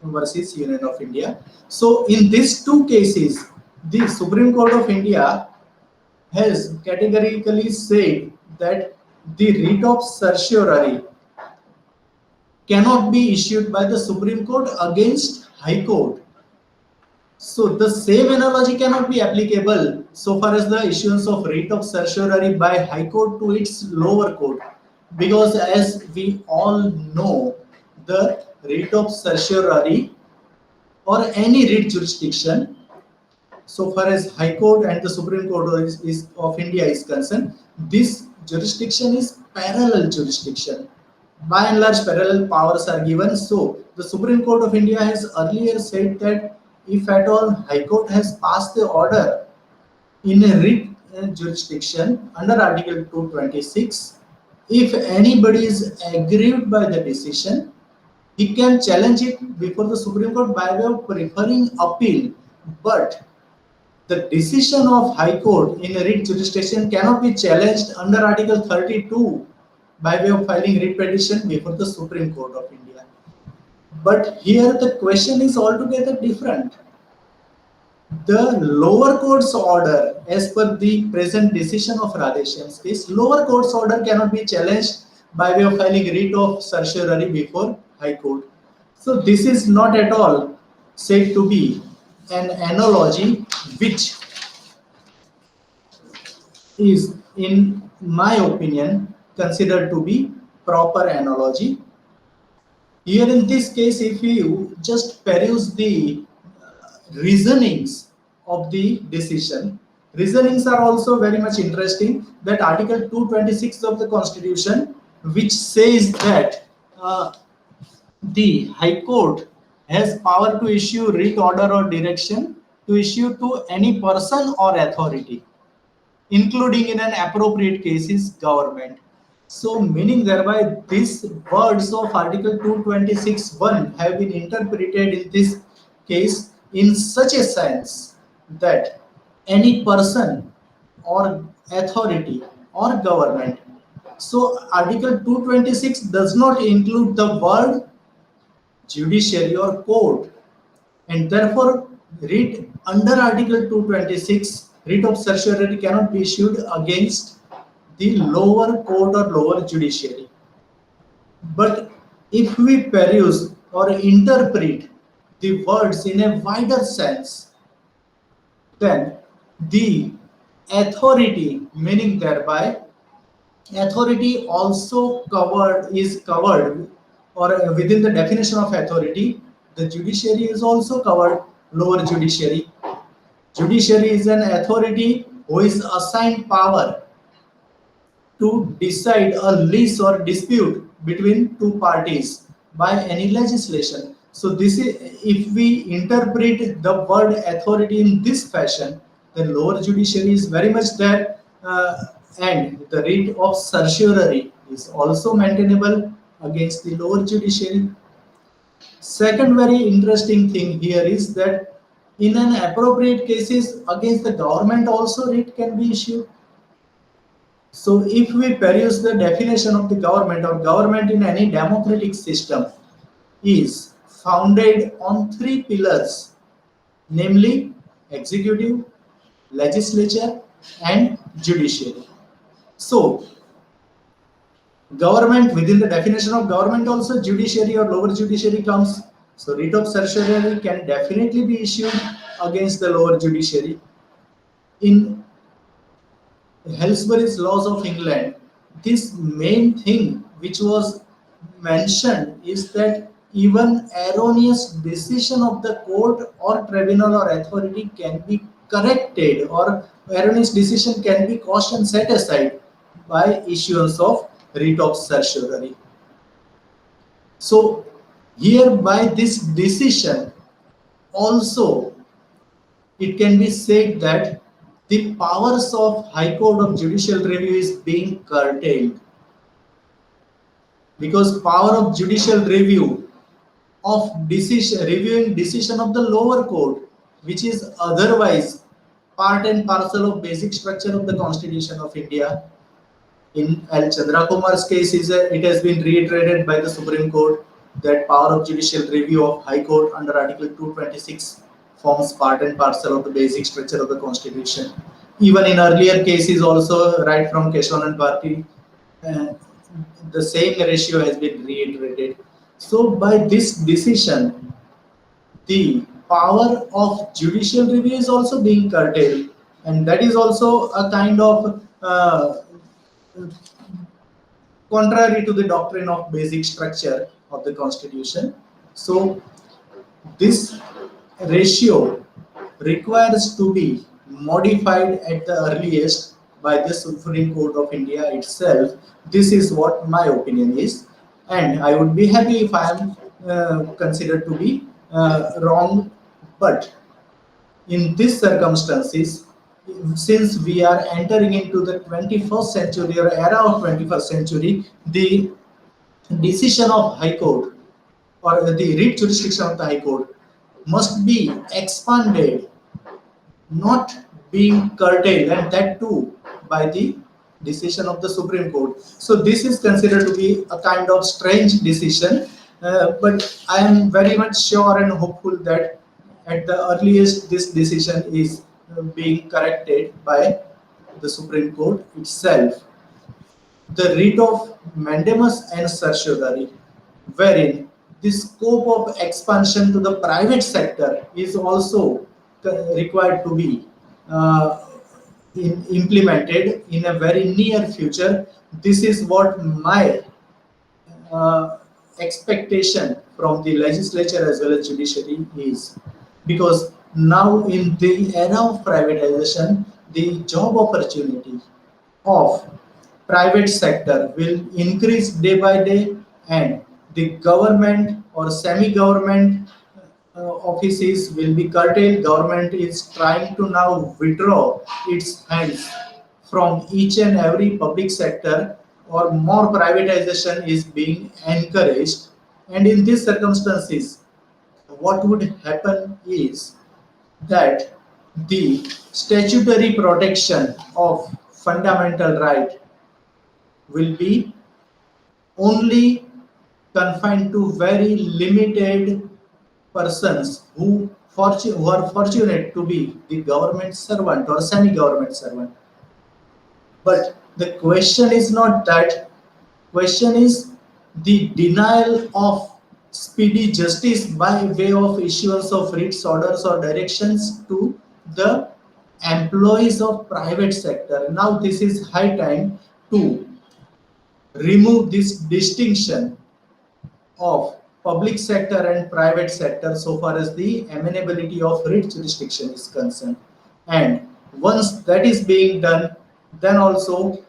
versus Union of India. So in these two cases, the Supreme Court of India has categorically said that the writ of certiorari cannot be issued by the Supreme Court against High Court. So the same analogy cannot be applicable so far as the issuance of writ of certiorari by High Court to its lower court, because as we all know, the writ of certiorari or any writ jurisdiction, so far as High Court and the Supreme Court is of India is concerned, this jurisdiction is parallel jurisdiction. By and large, parallel powers are given. So the Supreme Court of India has earlier said that if at all High Court has passed the order in a writ jurisdiction under Article 226, if anybody is aggrieved by the decision, he can challenge it before the Supreme Court by way of preferring appeal. But the decision of High Court in a writ jurisdiction cannot be challenged under Article 32 by way of filing writ petition before the Supreme Court of India. But here the question is altogether different. The lower court's order, as per the present decision of Radheshyam's case, lower court's order cannot be challenged by way of filing writ of certiorari before High Court. So this is not at all said to be an analogy which is, in my opinion, considered to be proper analogy. Here in this case, if you just peruse the reasonings of the decision, reasonings are also very much interesting. That Article 226 of the Constitution, which says that the High Court has power to issue writ order or direction to issue to any person or authority, including in an appropriate cases government. So meaning thereby these words of Article 226(1) have been interpreted in this case in such a sense that any person or authority or government. So Article 226 does not include the word judiciary or court, and therefore writ under Article 226, writ of certiorari cannot be issued against the lower court or lower judiciary. But if we peruse or interpret the words in a wider sense, then the authority, meaning thereby authority also covered or within the definition of authority, the judiciary is also covered, lower judiciary. Judiciary is an authority who is assigned power to decide a lease or dispute between two parties by any legislation. So this is, if we interpret the word authority in this fashion, then lower judiciary is very much there, and the writ of certiorari is also maintainable against the lower judiciary. Second very interesting thing here is that in an appropriate cases against the government also writ can be issued. So if we peruse the definition of the government, or government in any democratic system is founded on three pillars, namely executive, legislature and judiciary. So government, within the definition of government also judiciary or lower judiciary comes. So writ of certiorari can definitely be issued against the lower judiciary. In Hillsbury's Laws of England, this main thing which was mentioned is that even erroneous decision of the court or tribunal or authority can be corrected, or erroneous decision can be quashed and set aside by issuance of writ of certiorari. So here by this decision also it can be said that the powers of High Court of Judicial Review is being curtailed, because power of judicial review of decision, reviewing decision of the lower court, which is otherwise part and parcel of basic structure of the Constitution of India. In L. Chandra Kumar's case, it has been reiterated by the Supreme Court that power of judicial review of High Court under Article 226 forms part and parcel of the basic structure of the Constitution. Even in earlier cases also, right from Keshavanand Bharti, the same ratio has been reiterated. So by this decision, the power of judicial review is also being curtailed, and that is also a kind of contrary to the doctrine of basic structure of the Constitution. So this ratio requires to be modified at the earliest by the Supreme Court of India itself. This is what my opinion is, and I would be happy if I am considered to be wrong. But in these circumstances, since we are entering into the 21st century or era of 21st century, the decision of High Court or the writ jurisdiction of the High Court must be expanded, not being curtailed, and that too by the decision of the Supreme Court. So this is considered to be a kind of strange decision, but I am very much sure and hopeful that at the earliest this decision is being corrected by the Supreme Court itself. The writ of mandamus and certiorari, wherein the scope of expansion to the private sector is also required to be uh, implemented in a very near future. This is what my uh, expectation from the legislature as well as judiciary is, because now in the era of privatization, the job opportunity of private sector will increase day by day, and the government or semi-government offices will be curtailed. Government is trying to now withdraw its hands from each and every public sector, or more privatization is being encouraged. And in these circumstances, what would happen is that the statutory protection of fundamental right will be only confined to very limited persons who are fortunate to be the government servant or semi-government servant. But the question is not that. Question is the denial of speedy justice by way of issuance of writs, orders, or directions to the employees of private sector. Now this is high time to remove this distinction of public sector and private sector so far as the amenability of writ jurisdiction is concerned. And once that is being done, then also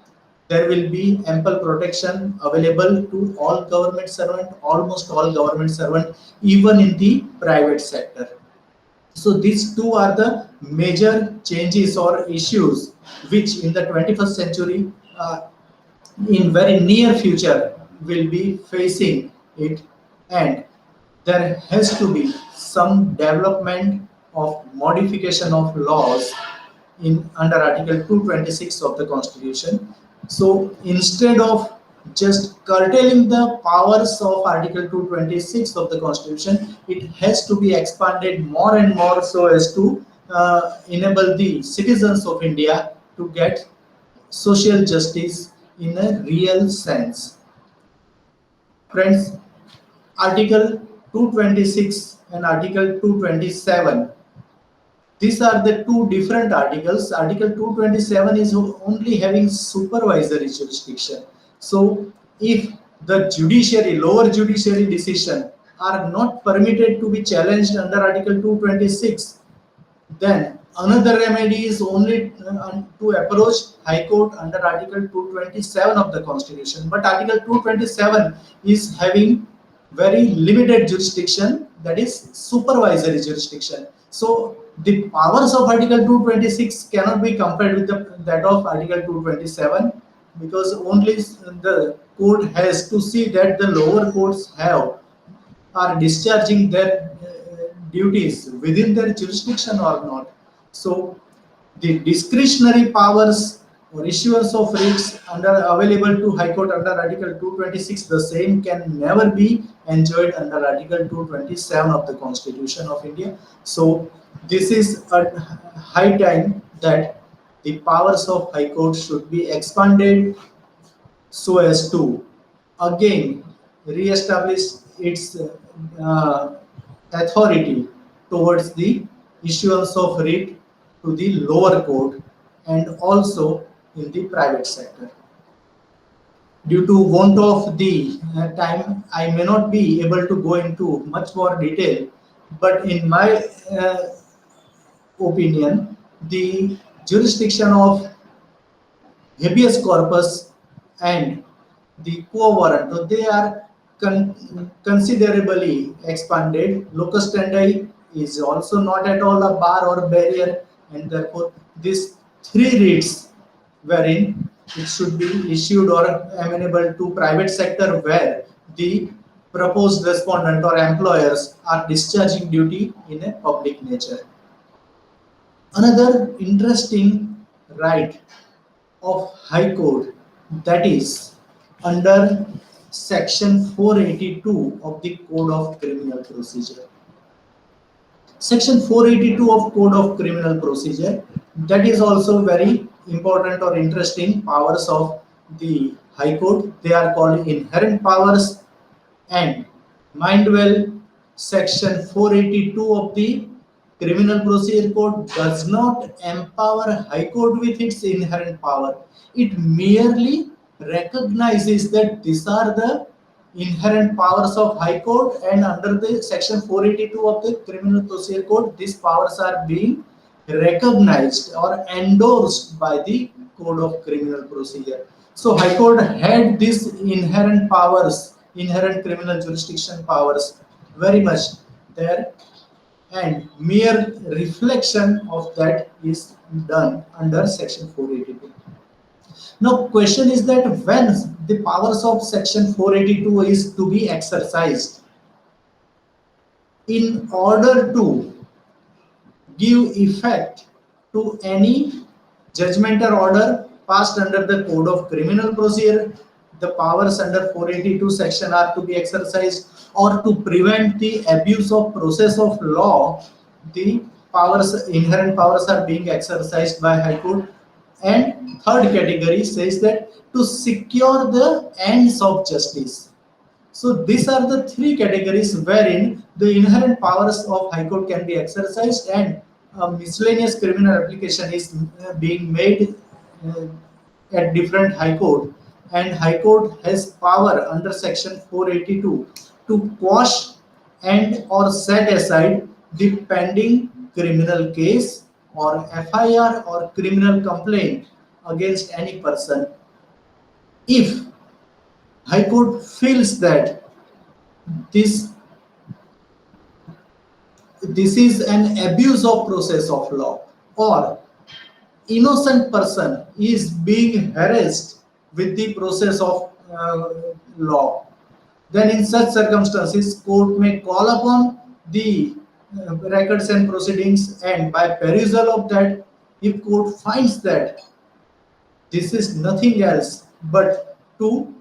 there will be ample protection available to all government servant, almost all government servant, even in the private sector. So these two are the major changes or issues which in the 21st century, in very near future, will be facing it, and there has to be some development of modification of laws in under Article 226 of the Constitution. So instead of just curtailing the powers of Article 226 of the Constitution, it has to be expanded more and more so as to enable the citizens of India to get social justice in a real sense. Friends, Article 226 and Article 227, these are the two different articles. Article 227 is only having supervisory jurisdiction. So if the judiciary, lower judiciary decision are not permitted to be challenged under Article 226, then another remedy is only to approach High Court under Article 227 of the Constitution. But Article 227 is having very limited jurisdiction, that is supervisory jurisdiction. So the powers of Article 226 cannot be compared with that of Article 227, because only the court has to see that the lower courts have are discharging their duties within their jurisdiction or not. So the discretionary powers or issuance of writs under available to High Court under Article 226, the same can never be enjoyed under Article 227 of the Constitution of India. So this is a high time that the powers of High Court should be expanded so as to again re-establish its authority towards the issuance of writ to the lower court and also in the private sector. Due to want of the time, I may not be able to go into much more detail But in my opinion, the jurisdiction of habeas corpus and the quo warranto, they are considerably expanded. Locus standi is also not at all a bar or barrier, and therefore these three writs wherein it should be issued or amenable to private sector where the proposed respondent or employers are discharging duty in a public nature. Another interesting right of High Court, that is under section 482 of the Code of Criminal Procedure. Section 482 of Code of Criminal Procedure, that is also very important or interesting powers of the High Court. They are called inherent powers, and mind well, section 482 of the Criminal Procedure Code does not empower High Court with its inherent power. It merely recognizes that these are the inherent powers of High Court, and under the section 482 of the Criminal Procedure Code, these powers are being recognized or endorsed by the Code of Criminal Procedure. So High Court had these inherent powers, inherent criminal jurisdiction powers very much there, and mere reflection of that is done under section 482. Now question is that when the powers of section 482 is to be exercised, in order to give effect to any judgment or order passed under the Code of Criminal Procedure, the powers under 482 section are to be exercised, or to prevent the abuse of process of law, the powers, inherent powers are being exercised by High Court. And third category says that to secure the ends of justice. So these are the three categories wherein the inherent powers of High Court can be exercised, and miscellaneous criminal application is being made at different High Court, and High Court has power under section 482 to quash and or set aside the pending criminal case or FIR or criminal complaint against any person if High Court feels that this this is an abuse of process of law, or innocent person is being harassed with the process of law. Then in such circumstances, court may call upon the records and proceedings, and by perusal of that, if court finds that this is nothing else but to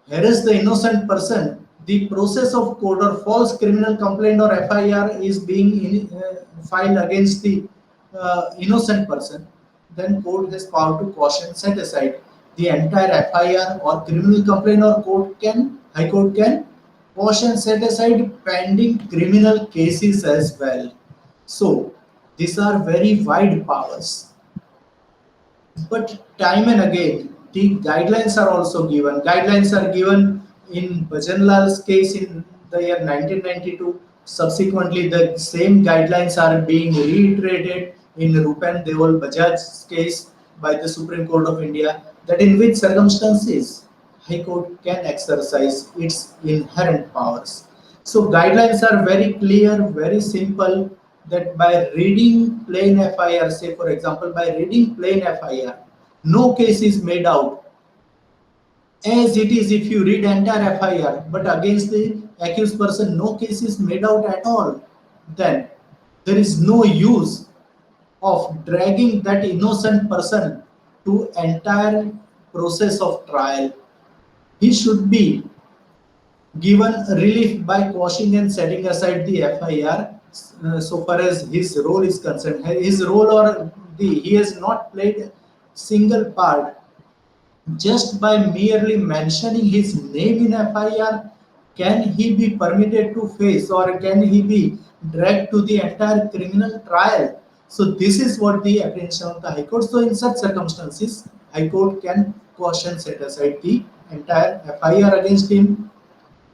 harass the innocent person, the process of court or false criminal complaint or FIR is being filed against the innocent person, then court has power to quash and set aside the entire FIR or criminal complaint, or High Court can quash and set aside pending criminal cases as well. So these are very wide powers. But time and again, the guidelines are also given. Guidelines are given in Bhajanlal's case in the year 1992. Subsequently, the same guidelines are being reiterated in Rupen Deol Bajaj's case by the Supreme Court of India, that in which circumstances High Court can exercise its inherent powers. So guidelines are very clear, very simple, that by reading plain FIR, say for example, by reading plain FIR, no case is made out as it is if you read entire FIR, but against the accused person, no case is made out at all. Then there is no use of dragging that innocent person to entire process of trial. He should be given relief by quashing and setting aside the FIR so far as his role is concerned. His role, or he has not played single part. Just by merely mentioning his name in FIR, can he be permitted to face, or can he be dragged to the entire criminal trial? So this is what the apprehension of the High Court. So in such circumstances, High Court can quash and set aside the entire FIR against him.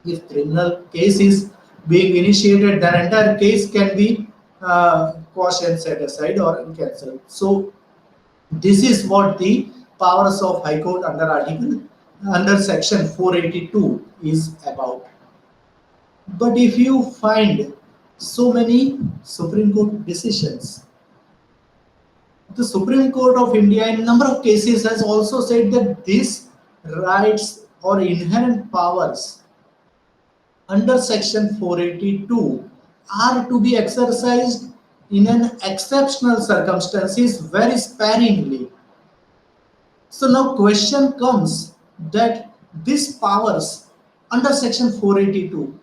If criminal case is being initiated, then entire case can be quashed and set aside or cancelled. So this is what the powers of High Court under Section 482 is about. But if you find so many Supreme Court decisions, the Supreme Court of India in a number of cases has also said that these rights or inherent powers under Section 482 are to be exercised in an exceptional circumstances very sparingly. So now question comes that these powers under Section 482,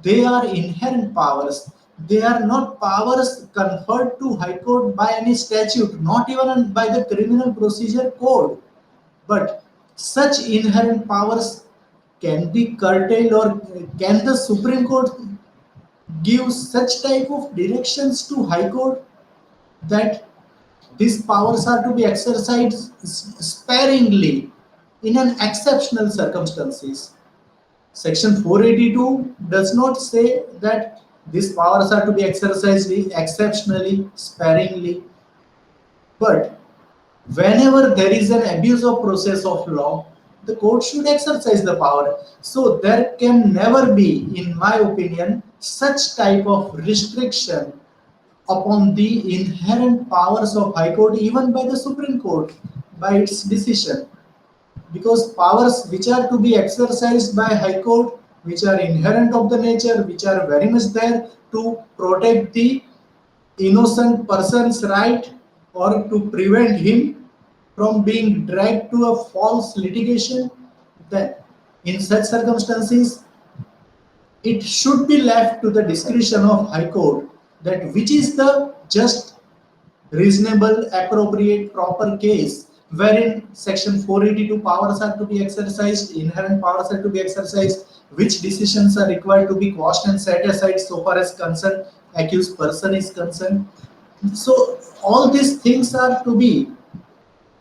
they are inherent powers. They are not powers conferred to High Court by any statute, not even by the Criminal Procedure Code. But such inherent powers can be curtailed, or can the Supreme Court give such type of directions to High Court that these powers are to be exercised sparingly in an exceptional circumstances. Section 482 does not say that these powers are to be exercised exceptionally, sparingly, but whenever there is an abuse of process of law, the court should exercise the power. So there can never be, in my opinion, such type of restriction upon the inherent powers of High Court, even by the Supreme Court, by its decision. Because powers which are to be exercised by High Court, which are inherent of the nature, which are very much there to protect the innocent person's right or to prevent him from being dragged to a false litigation, then in such circumstances it should be left to the discretion of High Court that which is the just, reasonable, appropriate, proper case wherein Section 482 powers are to be exercised, inherent powers are to be exercised, which decisions are required to be quashed and set aside so far as concerned accused person is concerned. So all these things are to be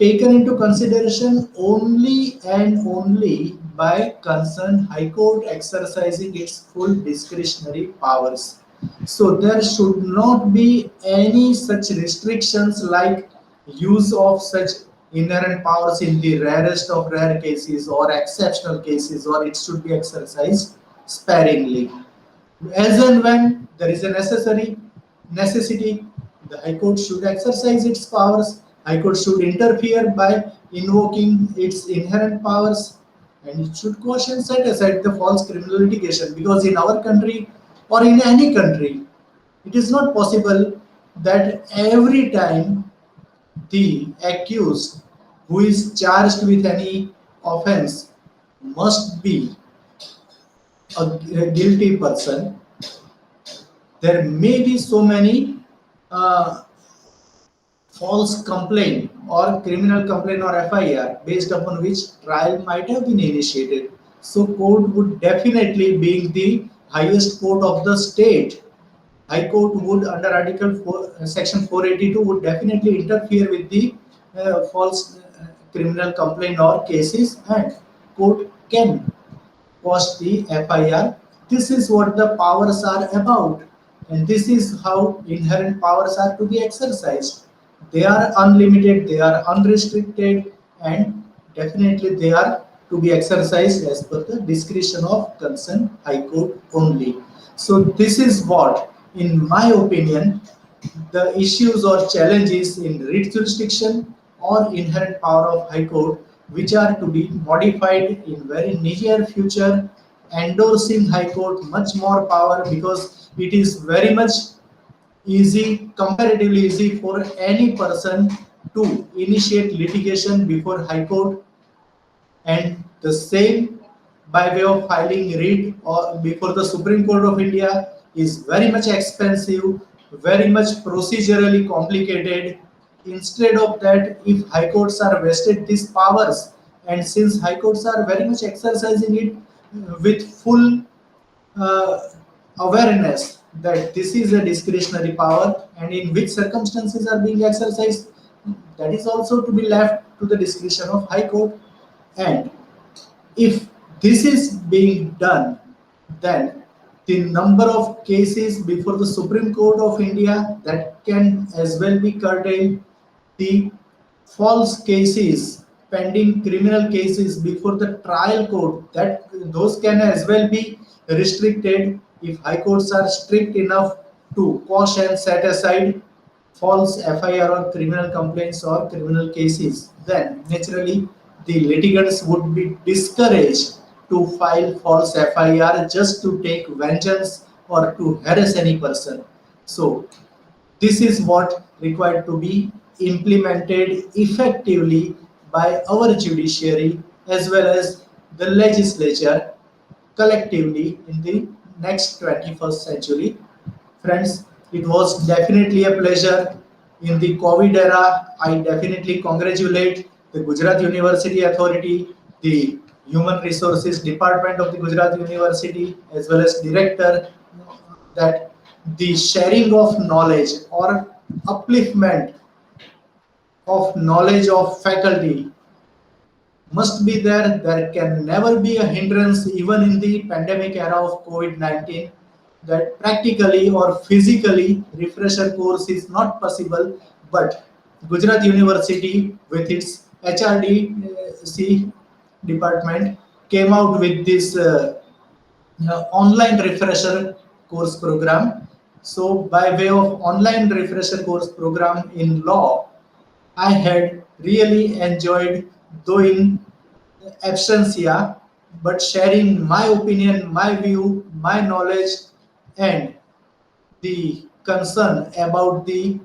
taken into consideration only and only by concerned High Court exercising its full discretionary powers. So there should not be any such restrictions like use of such inherent powers in the rarest of rare cases or exceptional cases, or it should be exercised sparingly. As and when there is a necessity, the High Court should exercise its powers. High Court should interfere by invoking its inherent powers, and it should caution set aside the false criminal litigation, because in our country or in any country, it is not possible that every time the accused who is charged with any offense must be a guilty person. There may be so many uh, false complaint or criminal complaint or FIR based upon which trial might have been initiated. So court would definitely, being the highest court of the state, High Court would under Article 4, Section 482 would definitely interfere with the false criminal complaint or cases, and court can quash the FIR. This is what the powers are about, and this is how inherent powers are to be exercised. They are unlimited, they are unrestricted, and definitely they are to be exercised as per the discretion of concerned High Court only. So this is what, in my opinion, the issues or challenges in writ jurisdiction or inherent power of High Court, which are to be modified in very near future, endorsing High Court much more power, because it is very much easy, comparatively easy for any person to initiate litigation before High Court, and the same by way of filing writ or before the Supreme Court of India is very much expensive, very much procedurally complicated. Instead of that, if High Courts are vested these powers, and since High Courts are very much exercising it with full uh, awareness that this is a discretionary power and in which circumstances are being exercised, that is also to be left to the discretion of High Court. And if this is being done, then The number of cases before the Supreme Court of India that can as well be curtailed, the false cases, pending criminal cases before the trial court, that those can as well be restricted if high courts are strict enough to quash and set aside false FIR or criminal complaints or criminal cases. Then naturally the litigants would be discouraged to file false FIR just to take vengeance or to harass any person. So this is what required to be implemented effectively by our judiciary as well as the legislature collectively in the next 21st century. Friends, it was definitely a pleasure in the COVID era. I definitely congratulate the Gujarat University Authority, the Human Resources Department of the Gujarat University, as well as director, that the sharing of knowledge or upliftment of knowledge of faculty must be there. There can never be a hindrance, even in the pandemic era of COVID 19, that practically or physically refresher course is not possible. But Gujarat University, with its HRDC department, came out with this online refresher course program. So, by way of online refresher course program in law, I had really enjoyed doing absentia, but sharing my opinion, my view, my knowledge, and the concern about the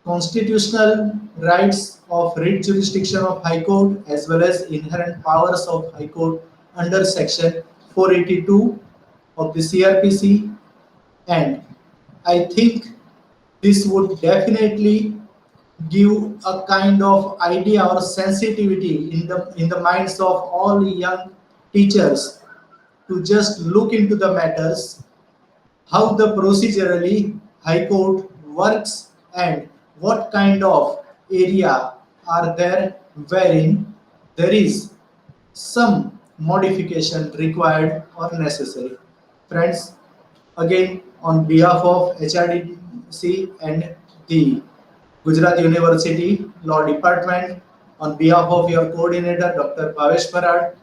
constitutional rights of writ jurisdiction of High Court as well as inherent powers of High Court under Section 482 of the CRPC. And I think this would definitely give a kind of idea or sensitivity in the minds of all young teachers to just look into the matters, how the procedurally high court works and what kind of area are there wherein there is some modification required or necessary. Friends, again, on behalf of HRDC and the Gujarat University Law Department, on behalf of your coordinator, Dr. Bhavesh Parad,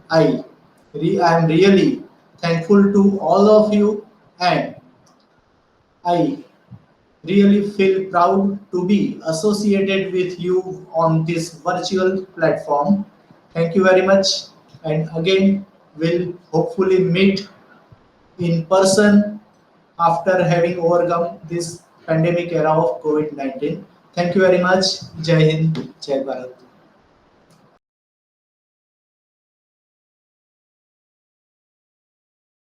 I am really thankful to all of you, and I really feel proud to be associated with you on this virtual platform. Thank you very much. And again, we'll hopefully meet in person after having overcome this pandemic era of COVID 19. Thank you very much. Jai Hind, Jai Bharat.